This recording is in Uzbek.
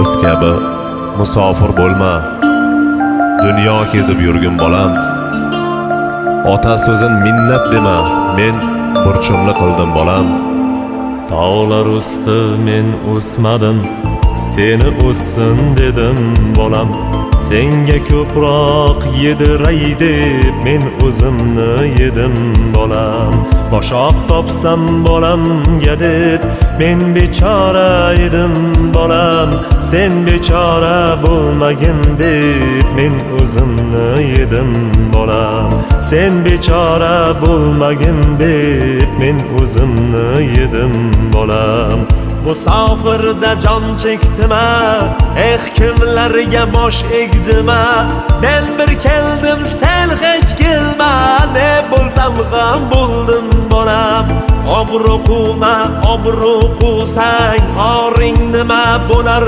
biz kabi musofir bo'lma. Dunyo kezib yurgin bolam. Ota so'zin minnat dema, men burchimni qildim bolam. Tog'lar usti men o'smadim, seni o'ssin dedim bolam. Senga ko'proq yediray deb men o'zimni yedim bolam. Boshoq topsam bolamga deb men bechora edim bolam. Sen bechora bo'lmagin deb men o'zimni yedim bolam. Sen bechora bo'lmagin deb men o'zimni yedim bolam. Musofirda jon chekdima, kimlarga bosh egdima. Men bir keldim, sen hech kelma, ne bo'lsam ham bo'ldim bolam. Obro' quvma, obro' quvsang oring nima bo'lar?